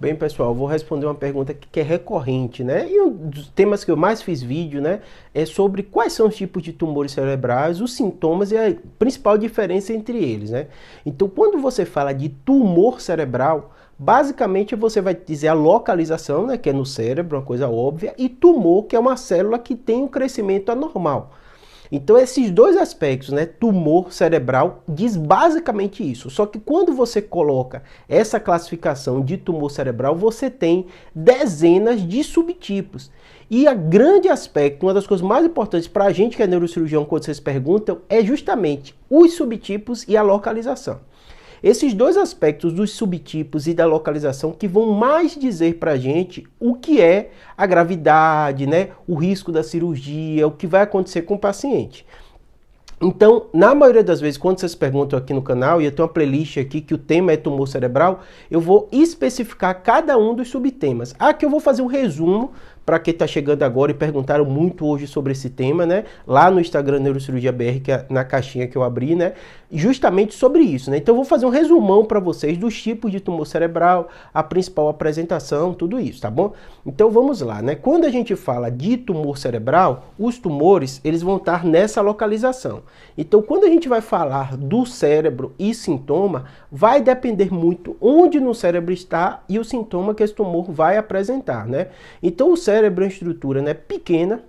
Bem, pessoal, vou responder uma pergunta que é recorrente, né? E um dos temas que eu mais fiz vídeo, né, é sobre quais são os tipos de tumores cerebrais, os sintomas e a principal diferença entre eles, né? Então, quando você fala de tumor cerebral, basicamente você vai dizer a localização, né, que é no cérebro, uma coisa óbvia, e tumor, que é uma célula que tem um crescimento anormal. Então esses dois aspectos, né, tumor cerebral, diz basicamente isso. Só que quando você coloca essa classificação de tumor cerebral, você tem dezenas de subtipos. E a grande aspecto, uma das coisas mais importantes para a gente que é neurocirurgião, quando vocês perguntam, é justamente os subtipos e a localização. Esses dois aspectos dos subtipos e da localização que vão mais dizer para a gente o que é a gravidade, né? O risco da cirurgia, o que vai acontecer com o paciente. Então, na maioria das vezes, quando vocês perguntam aqui no canal, e eu tenho uma playlist aqui que o tema é tumor cerebral, eu vou especificar cada um dos subtemas. Aqui eu vou fazer um resumo para quem está chegando agora e perguntaram muito hoje sobre esse tema, né? Lá no Instagram Neurocirurgia BR, que é na caixinha que eu abri, né? Justamente sobre isso, né? Então eu vou fazer um resumão para vocês dos tipos de tumor cerebral, a principal apresentação, tudo isso, tá bom? Então vamos lá, né? Quando a gente fala de tumor cerebral, os tumores, eles vão estar nessa localização. Então quando a gente vai falar do cérebro e sintoma, vai depender muito onde no cérebro está e o sintoma que esse tumor vai apresentar, né? Então o cérebro é uma estrutura, né, pequena,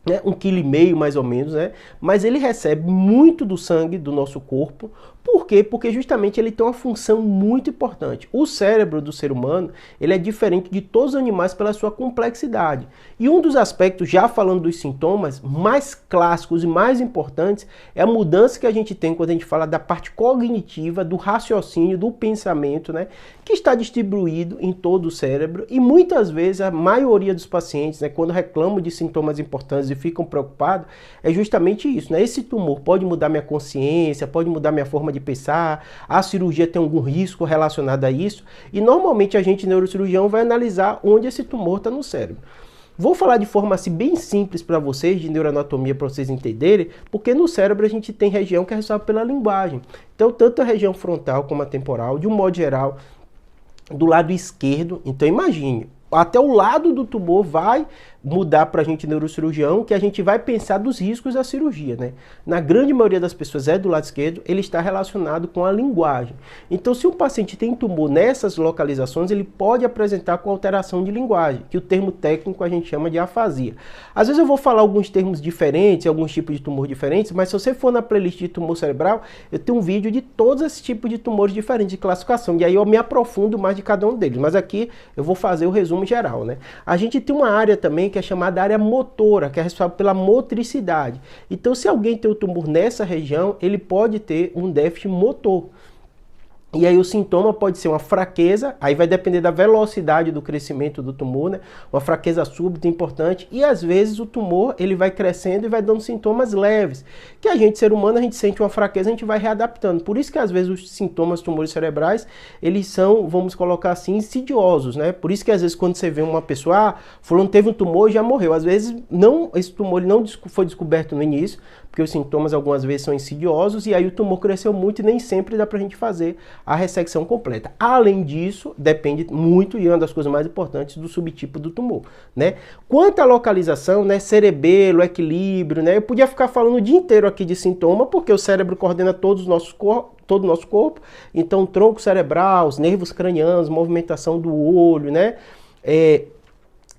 né, 1,5 kg mais ou menos, né? Mas ele recebe muito do sangue do nosso corpo. Por quê? Porque justamente ele tem uma função muito importante. O cérebro do ser humano, ele é diferente de todos os animais pela sua complexidade. E um dos aspectos, já falando dos sintomas, mais clássicos e mais importantes, é a mudança que a gente tem quando a gente fala da parte cognitiva, do raciocínio, do pensamento, né? Que está distribuído em todo o cérebro. E muitas vezes a maioria dos pacientes, né, quando reclamam de sintomas importantes e ficam preocupados, é justamente isso, né? Esse tumor pode mudar minha consciência, pode mudar minha forma de pensar, a cirurgia tem algum risco relacionado a isso, e normalmente a gente, neurocirurgião, vai analisar onde esse tumor está no cérebro. Vou falar de forma assim bem simples para vocês, de neuroanatomia, para vocês entenderem, porque no cérebro a gente tem região que é responsável pela linguagem. Então, tanto a região frontal como a temporal, de um modo geral, do lado esquerdo, então imagine, até o lado do tumor vai mudar para a gente neurocirurgião, que a gente vai pensar dos riscos da cirurgia, né? Na grande maioria das pessoas é do lado esquerdo, ele está relacionado com a linguagem. Então, se um paciente tem tumor nessas localizações, ele pode apresentar com alteração de linguagem, que o termo técnico a gente chama de afasia. Às vezes eu vou falar alguns termos diferentes, alguns tipos de tumor diferentes, mas se você for na playlist de tumor cerebral, eu tenho um vídeo de todos esses tipos de tumores diferentes de classificação, e aí eu me aprofundo mais de cada um deles, mas aqui eu vou fazer o resumo geral, né? A gente tem uma área também que é chamada área motora, que é responsável pela motricidade. Então, se alguém tem o tumor nessa região, ele pode ter um déficit motor. E aí o sintoma pode ser uma fraqueza, aí vai depender da velocidade do crescimento do tumor, né? Uma fraqueza súbita importante, e às vezes o tumor ele vai crescendo e vai dando sintomas leves, que a gente, ser humano, a gente sente uma fraqueza, a gente vai readaptando. Por isso que às vezes os sintomas dos tumores cerebrais, eles são, vamos colocar assim, insidiosos, né? Por isso que às vezes quando você vê uma pessoa, fulano teve um tumor e já morreu. Às vezes não, esse tumor ele não foi descoberto no início, porque os sintomas algumas vezes são insidiosos, e aí o tumor cresceu muito e nem sempre dá pra gente fazer a ressecção completa. Além disso, depende muito, e é uma das coisas mais importantes, do subtipo do tumor, né? Quanto à localização, né, cerebelo, equilíbrio, né, eu podia ficar falando o dia inteiro aqui de sintoma, porque o cérebro coordena todo o nosso corpo, então tronco cerebral, os nervos cranianos, movimentação do olho, né?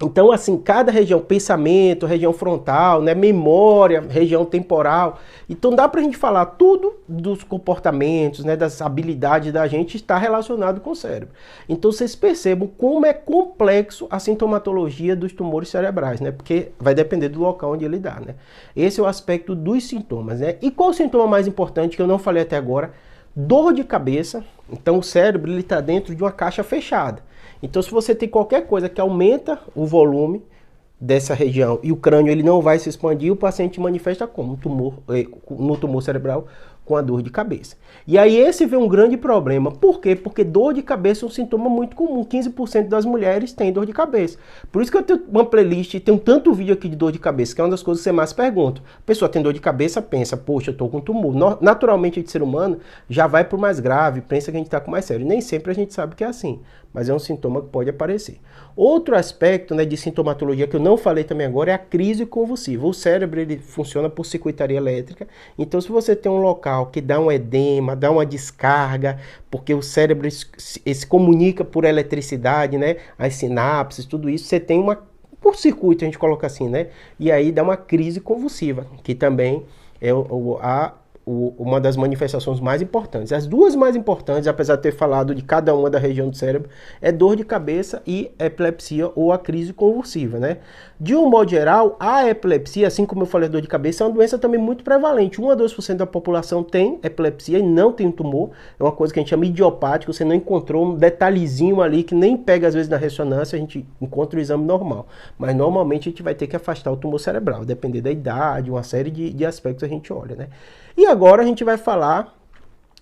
Então, assim, cada região, pensamento, região frontal, né, memória, região temporal. Então, dá pra gente falar tudo dos comportamentos, né, das habilidades da gente está relacionado com o cérebro. Então, vocês percebam como é complexo a sintomatologia dos tumores cerebrais, né, porque vai depender do local onde ele dá, né. Esse é o aspecto dos sintomas, né. E qual o sintoma mais importante que eu não falei até agora? Dor de cabeça. Então, o cérebro ele está dentro de uma caixa fechada. Então, se você tem qualquer coisa que aumenta o volume dessa região e o crânio ele não vai se expandir, o paciente manifesta como? No tumor cerebral, com a dor de cabeça. E aí esse vem um grande problema. Por quê? Porque dor de cabeça é um sintoma muito comum. 15% das mulheres têm dor de cabeça. Por isso que eu tenho uma playlist e tenho tanto vídeo aqui de dor de cabeça, que é uma das coisas que você mais pergunta. A pessoa tem dor de cabeça, pensa, poxa, eu tô com tumor. Naturalmente, o ser humano já vai pro mais grave, pensa que a gente tá com mais sério. Nem sempre a gente sabe que é assim, mas é um sintoma que pode aparecer. Outro aspecto, né, de sintomatologia que eu não falei também agora é a crise convulsiva. O cérebro ele funciona por circuitaria elétrica, então se você tem um local que dá um edema, dá uma descarga, porque o cérebro se comunica por eletricidade, né, as sinapses, tudo isso, você tem uma por circuito, a gente coloca assim, né, e aí dá uma crise convulsiva, que também é uma das manifestações mais importantes. As duas mais importantes, apesar de ter falado de cada uma da região do cérebro, é dor de cabeça e epilepsia ou a crise convulsiva, né? De um modo geral, a epilepsia, assim como eu falei, a dor de cabeça, é uma doença também muito prevalente. 1 a 2% da população tem epilepsia e não tem tumor. É uma coisa que a gente chama idiopática, você não encontrou um detalhezinho ali que nem pega às vezes na ressonância, a gente encontra o exame normal. Mas normalmente a gente vai ter que afastar o tumor cerebral, depender da idade, uma série de aspectos a gente olha, né? E agora a gente vai falar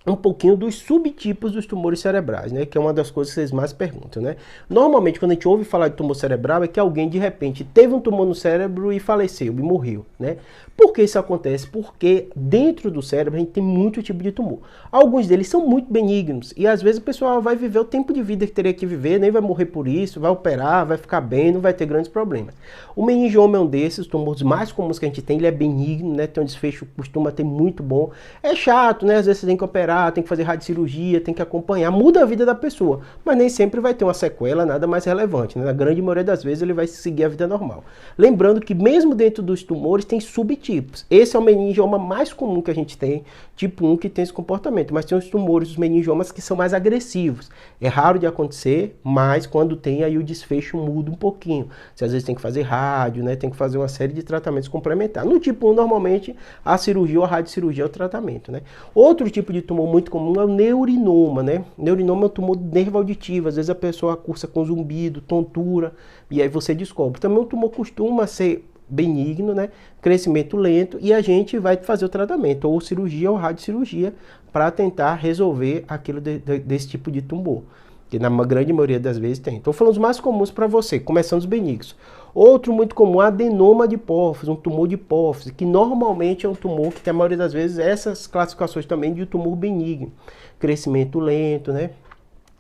um pouquinho dos subtipos dos tumores cerebrais, né? Que é uma das coisas que vocês mais perguntam, né? Normalmente, quando a gente ouve falar de tumor cerebral, é que alguém, de repente, teve um tumor no cérebro e faleceu, e morreu, né? Por que isso acontece? Porque dentro do cérebro a gente tem muito tipo de tumor. Alguns deles são muito benignos, e às vezes a pessoa vai viver o tempo de vida que teria que viver, nem vai morrer por isso, vai operar, vai ficar bem, não vai ter grandes problemas. O meningioma é um desses, tumores mais comuns que a gente tem, ele é benigno, né? Tem um desfecho, costuma ter muito bom. É chato, né? Às vezes você tem que operar, tem que fazer radiocirurgia, tem que acompanhar, muda a vida da pessoa, mas nem sempre vai ter uma sequela, nada mais relevante, né? Na grande maioria das vezes ele vai seguir a vida normal. Lembrando que mesmo dentro dos tumores tem subtipos. Esse é o meningioma mais comum que a gente tem, tipo 1, que tem esse comportamento, mas tem os tumores, os meningiomas que são mais agressivos. É raro de acontecer, mas quando tem aí o desfecho muda um pouquinho. Você às vezes tem que fazer rádio, né? Tem que fazer uma série de tratamentos complementares. No tipo 1, normalmente, a cirurgia ou a radiocirurgia é o tratamento, né? Outro tipo de tumor muito comum é o neurinoma, né? Neurinoma é um tumor do nervo auditivo. Às vezes a pessoa cursa com zumbido, tontura, e aí você descobre. Também o tumor costuma ser benigno, né? Crescimento lento, e a gente vai fazer o tratamento, ou cirurgia ou radiocirurgia, para tentar resolver aquilo desse tipo de tumor, que na grande maioria das vezes tem. Então, falando os mais comuns para você, começando os benignos. Outro muito comum, adenoma de hipófise, um tumor de hipófise, que normalmente é um tumor que tem a maioria das vezes essas classificações também de tumor benigno. Crescimento lento, né?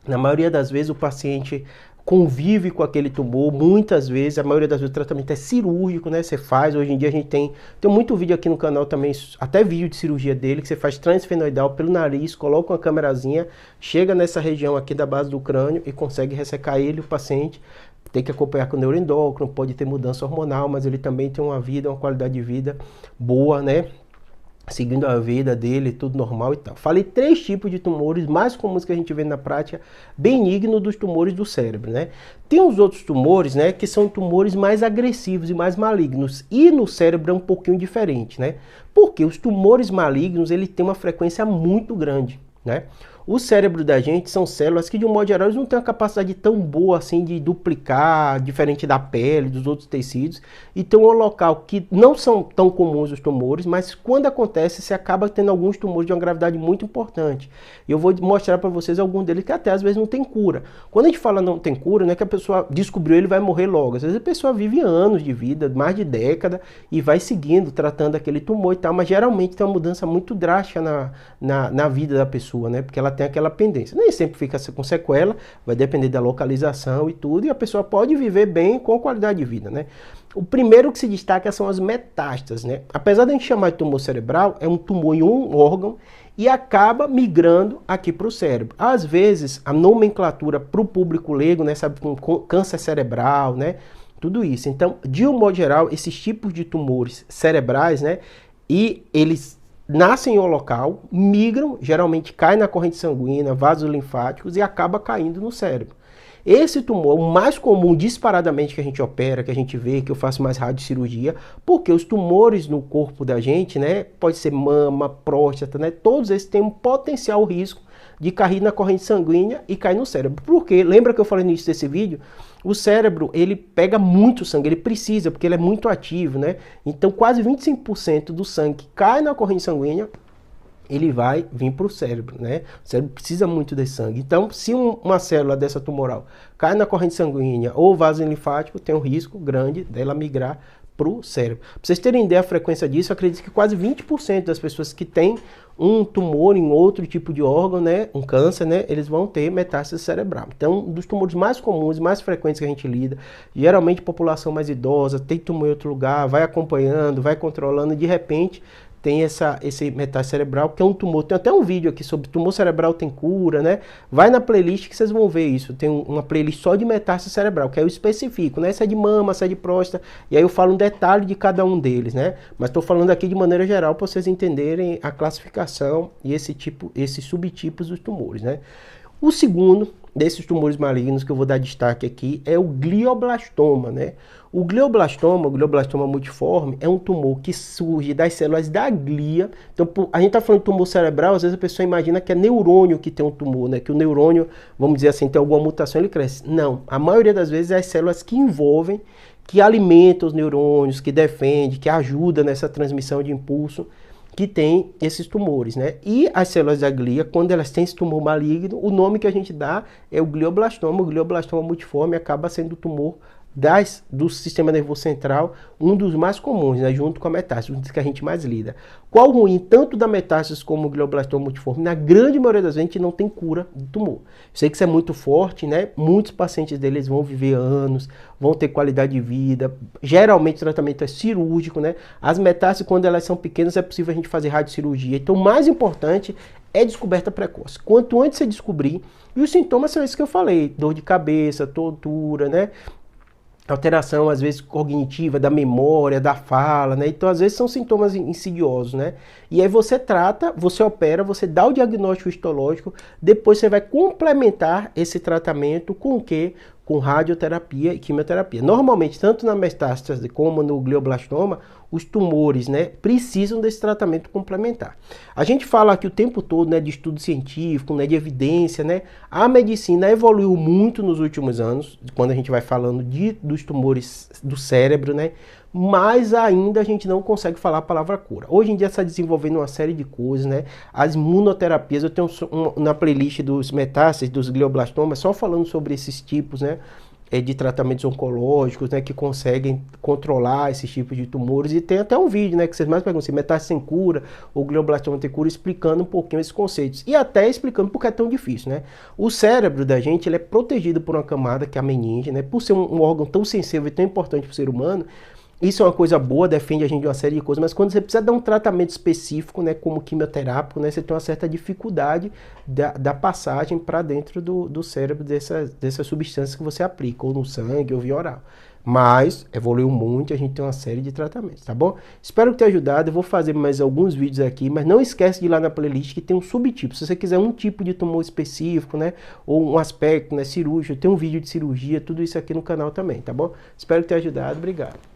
Na maioria das vezes o paciente convive com aquele tumor, muitas vezes, a maioria das vezes o tratamento é cirúrgico, né? Você faz, hoje em dia a gente tem muito vídeo aqui no canal também, até vídeo de cirurgia dele, que você faz transfenoidal pelo nariz, coloca uma câmerazinha, chega nessa região aqui da base do crânio e consegue ressecar ele, o paciente. Tem que acompanhar com o neuroendócrino, pode ter mudança hormonal, mas ele também tem uma vida, uma qualidade de vida boa, né? Seguindo a vida dele, tudo normal e tal. Falei 3 tipos de tumores mais comuns que a gente vê na prática, benigno dos tumores do cérebro, né? Tem os outros tumores, né, que são tumores mais agressivos e mais malignos. E no cérebro é um pouquinho diferente, né? Porque os tumores malignos, ele tem uma frequência muito grande, né? O cérebro da gente são células que, de um modo geral, eles não têm uma capacidade tão boa assim de duplicar, diferente da pele, dos outros tecidos. E tem um local que não são tão comuns os tumores, mas quando acontece, você acaba tendo alguns tumores de uma gravidade muito importante. E eu vou mostrar para vocês alguns deles que até às vezes não tem cura. Quando a gente fala não tem cura, não é que a pessoa descobriu ele vai morrer logo. Às vezes a pessoa vive anos de vida, mais de década, e vai seguindo, tratando aquele tumor e tal, mas geralmente tem uma mudança muito drástica na vida da pessoa, né? Porque ela tem aquela pendência. Nem sempre fica com sequela, vai depender da localização e tudo, e a pessoa pode viver bem com qualidade de vida, né? O primeiro que se destaca são as metástases, né? Apesar de a gente chamar de tumor cerebral, é um tumor em um órgão e acaba migrando aqui para o cérebro. Às vezes, a nomenclatura para o público leigo, né, sabe, com câncer cerebral, né? Tudo isso. Então, de um modo geral, esses tipos de tumores cerebrais, né, e eles nascem em um local, migram, geralmente caem na corrente sanguínea, vasos linfáticos e acaba caindo no cérebro. Esse tumor, o mais comum disparadamente que a gente opera, que a gente vê, que eu faço mais radiocirurgia, porque os tumores no corpo da gente, né, pode ser mama, próstata, né, todos esses têm um potencial risco de cair na corrente sanguínea e cair no cérebro. Porque, lembra que eu falei no início desse vídeo? O cérebro, ele pega muito sangue, ele precisa, porque ele é muito ativo, né? Então, quase 25% do sangue cai na corrente sanguínea ele vai vir para o cérebro, né? O cérebro precisa muito de sangue. Então, se uma célula dessa tumoral cai na corrente sanguínea ou vaso linfático, tem um risco grande dela migrar para o cérebro. Para vocês terem ideia da frequência disso, eu acredito que quase 20% das pessoas que têm um tumor em outro tipo de órgão, né, um câncer, né, eles vão ter metástase cerebral. Então, um dos tumores mais comuns, mais frequentes que a gente lida, geralmente população mais idosa, tem tumor em outro lugar, vai acompanhando, vai controlando, e de repente tem esse metástase cerebral, que é um tumor. Tem até um vídeo aqui sobre tumor cerebral tem cura, né? Vai na playlist que vocês vão ver isso. Tem uma playlist só de metástase cerebral, que aí eu especifico, né? Essa é de mama, essa é de próstata, e aí eu falo um detalhe de cada um deles, né? Mas estou falando aqui de maneira geral para vocês entenderem a classificação e esses subtipos dos tumores, né? O segundo desses tumores malignos que eu vou dar destaque aqui é o glioblastoma, né? O glioblastoma multiforme, é um tumor que surge das células da glia. Então, a gente está falando de tumor cerebral, às vezes a pessoa imagina que é neurônio que tem um tumor, né? Que o neurônio, vamos dizer assim, tem alguma mutação, ele cresce. Não, a maioria das vezes é as células que envolvem, que alimentam os neurônios, que defendem, que ajudam nessa transmissão de impulso, que tem esses tumores, né? E as células da glia, quando elas têm esse tumor maligno, o nome que a gente dá é o glioblastoma multiforme acaba sendo o tumor do sistema nervoso central, um dos mais comuns, né, junto com a metástase, um dos que a gente mais lida. Qual o ruim, tanto da metástase como o glioblastoma multiforme? Na grande maioria das vezes, a gente não tem cura do tumor. Eu sei que isso é muito forte, né? Muitos pacientes deles vão viver anos, vão ter qualidade de vida. Geralmente o tratamento é cirúrgico, né? As metástases, quando elas são pequenas, é possível a gente fazer radiocirurgia. Então, o mais importante é descoberta precoce. Quanto antes você descobrir, e os sintomas são esses que eu falei: dor de cabeça, tontura, né? Alteração, às vezes, cognitiva, da memória, da fala, né? Então, às vezes, são sintomas insidiosos, né? E aí você trata, você opera, você dá o diagnóstico histológico, depois você vai complementar esse tratamento com o quê? Com radioterapia e quimioterapia. Normalmente, tanto na metástase como no glioblastoma, os tumores, né, precisam desse tratamento complementar. A gente fala aqui o tempo todo, né, de estudo científico, né, de evidência, né? A medicina evoluiu muito nos últimos anos, quando a gente vai falando dos tumores do cérebro, né? Mas ainda a gente não consegue falar a palavra cura. Hoje em dia está desenvolvendo uma série de coisas, né? As imunoterapias, eu tenho na playlist dos metástases, dos glioblastomas, só falando sobre esses tipos, né? De tratamentos oncológicos, né, que conseguem controlar esses tipos de tumores, e tem até um vídeo, né, que vocês mais perguntam se metástase sem cura ou glioblastoma tem cura, explicando um pouquinho esses conceitos e até explicando por que é tão difícil, né? O cérebro da gente, ele é protegido por uma camada que é a meninge, né? Por ser um órgão tão sensível e tão importante para o ser humano, isso é uma coisa boa, defende a gente de uma série de coisas, mas quando você precisa dar um tratamento específico, né, como quimioterápico, né, você tem uma certa dificuldade da passagem para dentro do cérebro dessas substâncias que você aplica, ou no sangue, ou via oral. Mas evoluiu muito, a gente tem uma série de tratamentos, tá bom? Espero que tenha ajudado, eu vou fazer mais alguns vídeos aqui, mas não esquece de ir lá na playlist que tem um subtipo. Se você quiser um tipo de tumor específico, né, ou um aspecto, né, cirúrgico, tem um vídeo de cirurgia, tudo isso aqui no canal também, tá bom? Espero que tenha ajudado, obrigado.